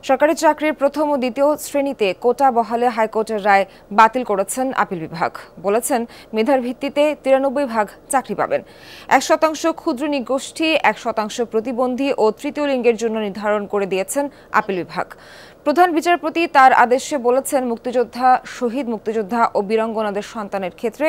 সরকারি চাকরির প্রথম ও দ্বিতীয় শ্রেণীতে কোটা বহালে হাইকোর্টের রায় বাতিল করেছেন আপিল বিভাগ। বলেছেন মেধার ভিত্তিতে 93 ভাগ চাকরি পাবেন। 1% ক্ষুদ্র নিগোষ্ঠী, 1% প্রতিবন্ধী ও তৃতীয় লিঙ্গের জন্য নির্ধারণ করে দিয়েছেন আপিল বিভাগ। প্রধান বিচারপতি তার আদেশে বলেছেন, মুক্তিযোদ্ধা, শহীদ মুক্তিযোদ্ধা ও বীরাঙ্গনাদের সন্তানের ক্ষেত্রে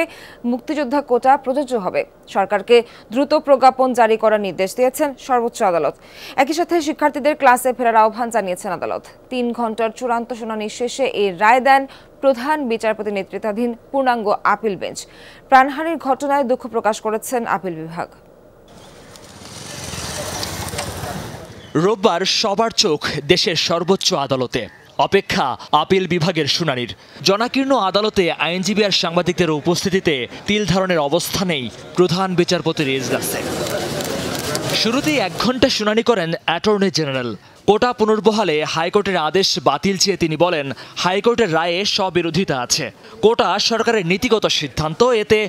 মুক্তিযোদ্ধা কোটা প্রযোজ্য হবে। সরকারকে দ্রুত প্রজ্ঞাপন জারি করার নির্দেশ দিয়েছেন সর্বোচ্চ আদালত। একই সাথে শিক্ষার্থীদের ক্লাসে ফেরার আহ্বান জানিয়েছেন আদালত। 3 ঘণ্টার চূড়ান্ত শুনানি শেষে এই রায় দেন প্রধান বিচারপতি নেতৃত্বাধীন পূর্ণাঙ্গ আপিল বেঞ্চ। প্রাণহানির ঘটনায় দুঃখ প্রকাশ করেছেন আপিল বিভাগ। রোববার সবার চোখ দেশের সর্বোচ্চ আদালতে। অপেক্ষা আপিল বিভাগের শুনানির। জনাকীর্ণ আদালতে আইনজীবী আর সাংবাদিকদের উপস্থিতিতে তিল ধারণের অবস্থা নেই প্রধান বিচারপতির এজলাসে। শুরুতেই 1 ঘণ্টা শুনানি করেন অ্যাটর্নি জেনারেল। কোটা পুনর্বহালে হাইকোর্টের আদেশ বাতিল চেয়ে তিনি বলেন, হাইকোর্টের রায়ে স্ববিরোধিতা আছে। কোটা সরকারের নীতিগত সিদ্ধান্ত, এতে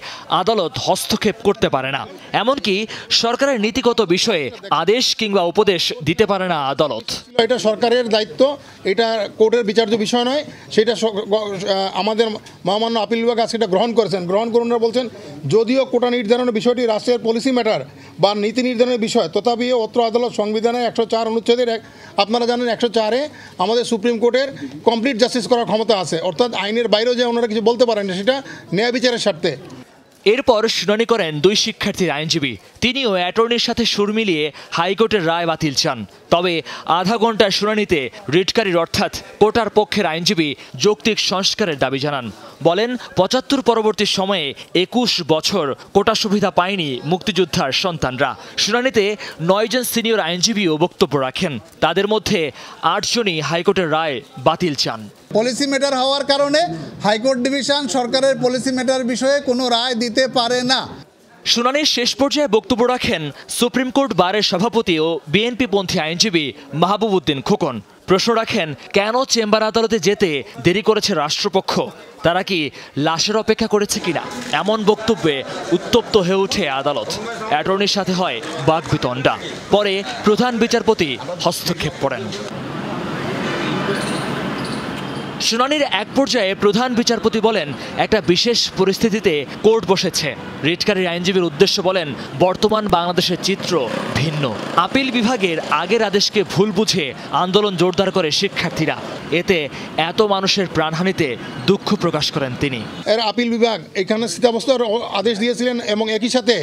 আদালত হস্তক্ষেপ করতে পারে না। এমনকি সরকারের নীতিগত বিষয়ে আদেশ কিংবা উপদেশ দিতে পারে না আদালত। এটা সরকারের দায়িত্ব, এটা কোর্টের বিচার্য বিষয় নয়। সেটা আমাদের মহামান্য আপিল বিভাগ আজকে এটা গ্রহণ করেছেন। গ্রহণ করুন বলছেন, যদিও কোটা নির্ধারণের বিষয়টি রাষ্ট্রের পলিসি ম্যাটার বা নীতি নির্ধারণের বিষয়, তথাপিও অত্র আদালত সংবিধানের 104 অনুচ্ছেদের আপনারা জানেন 104-এ আমাদের সুপ্রিম কোর্টের কমপ্লিট জাস্টিস করার ক্ষমতা আছে। অর্থাৎ আইনের বাইরেও যে ওনারা কিছু বলতে পারেন, সেটা ন্যায় বিচারের স্বার্থে। এরপর শুনানি করেন 2 শিক্ষার্থীর আইনজীবী। তিনিও অ্যাটর্নির সাথে সুর মিলিয়ে হাইকোর্টের রায় বাতিল চান। তবে আধা ঘণ্টার শুনানিতে রিটকারীর অর্থাৎ কোটার পক্ষের আইনজীবী যৌক্তিক সংস্কারের দাবি জানান। বলেন, 75 পরবর্তী সময়ে 21 বছর কোটা সুবিধা পায়নি মুক্তিযোদ্ধার সন্তানরা। শুনানিতে 9 জন সিনিয়র আইনজীবীও বক্তব্য রাখেন। তাদের মধ্যে 8 জনই হাইকোর্টের রায় বাতিল চান। পলিসি ম্যাটার হওয়ার কারণে হাইকোর্ট ডিভিশন সরকারের পলিসি ম্যাটার বিষয়ে কোনো রায় দিতে পারে না। শুনানির শেষ পর্যায়ে বক্তব্য রাখেন সুপ্রিম কোর্ট বারের সভাপতি ও বিএনপিপন্থী আইনজীবী মাহবুব উদ্দিন খোকন। প্রশ্ন রাখেন, কেন চেম্বার আদালতে যেতে দেরি করেছে রাষ্ট্রপক্ষ? তারা কি লাশের অপেক্ষা করেছে কিনা? এমন বক্তব্যে উত্তপ্ত হয়ে ওঠে আদালত। অ্যাটর্নির সাথে হয় বাকবিতণ্ডা। পরে প্রধান বিচারপতি হস্তক্ষেপ করেন। শুনানির এক পর্যায়ে প্রধান বিচারপতি বলেন, একটা বিশেষ পরিস্থিতিতে কোর্ট বসেছে। রিটকারীর আইনজীবীর উদ্দেশ্য বলেন, বর্তমান বাংলাদেশের চিত্র ভিন্ন। আপিল বিভাগের আগের আদেশকে ভুল বুঝে আন্দোলন জোরদার করে শিক্ষার্থীরা। এতে এত মানুষের প্রাণহানিতে দুঃখ প্রকাশ করেন তিনি। এর আপিল বিভাগ এখানে স্থিতাবস্থার আদেশ দিয়েছিলেন এবং একই সাথে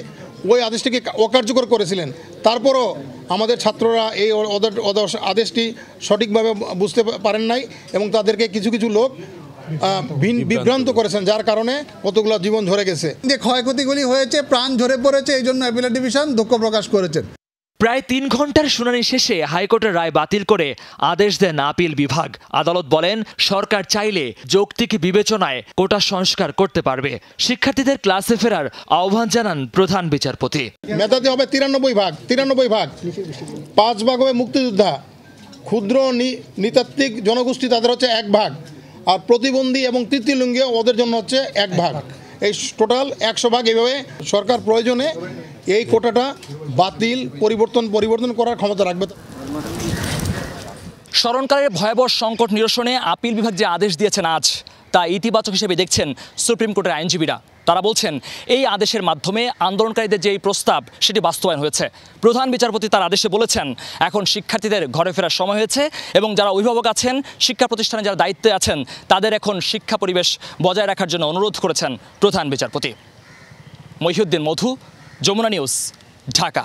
ওই আদেশটিকে অকার্যকর করেছিলেন। তারপরও আমাদের ছাত্ররা এই আদেশটি সঠিকভাবে বুঝতে পারেন নাই এবং তাদেরকে কিছু কিছু লোক বিভ্রান্ত করেছেন, যার কারণে কতগুলো জীবন ঝরে গেছে। যে ক্ষয়ক্ষতিগুলি হয়েছে, প্রাণ ঝরে পড়েছে, এই জন্য অ্যাপিলেট ডিভিশন দুঃখ প্রকাশ করেছেন। প্রায় 3 ঘণ্টার শুনানি শেষে হাইকোর্টের রায় বাতিল করে আদেশ দেন আপিল বিভাগ। আদালত বলেন, সরকার চাইলে যৌক্তিক বিবেচনায় কোটা সংস্কার করতে পারবে। শিক্ষার্থীদের ক্লাসে ফেরার আহ্বান জানান প্রধান বিচারপতি। মেধাতে হবে 93 ভাগ, 5 ভাগ হবে মুক্তিযোদ্ধা, ক্ষুদ্র নৃতাত্ত্বিক জনগোষ্ঠী তাদের হচ্ছে 1 ভাগ, আর প্রতিবন্ধী এবং তৃতীয় লিঙ্গে ওদের জন্য হচ্ছে 1 ভাগ। এই টোটাল 100 ভাগ। এইভাবে সরকার প্রয়োজনে এই কোটাটা বাতিল পরিবর্তন করার ক্ষমতা রাখবে। স্মরণকালের ভয়াবহ সংকট নিরসনে আপিল বিভাগ যে আদেশ দিয়েছেন আজ, তা ইতিবাচক হিসেবে দেখছেন সুপ্রিম কোর্টের আইনজীবীরা। তারা বলছেন, এই আদেশের মাধ্যমে আন্দোলনকারীদের যে প্রস্তাব সেটি বাস্তবায়ন হয়েছে। প্রধান বিচারপতি তার আদেশে বলেছেন, এখন শিক্ষার্থীদের ঘরে ফেরার সময় হয়েছে এবং যারা অভিভাবক আছেন, শিক্ষা প্রতিষ্ঠানে যারা দায়িত্বে আছেন, তাদের এখন শিক্ষা পরিবেশ বজায় রাখার জন্য অনুরোধ করেছেন প্রধান বিচারপতি। মহিউদ্দিন মধু, যমুনা নিউজ, ঢাকা।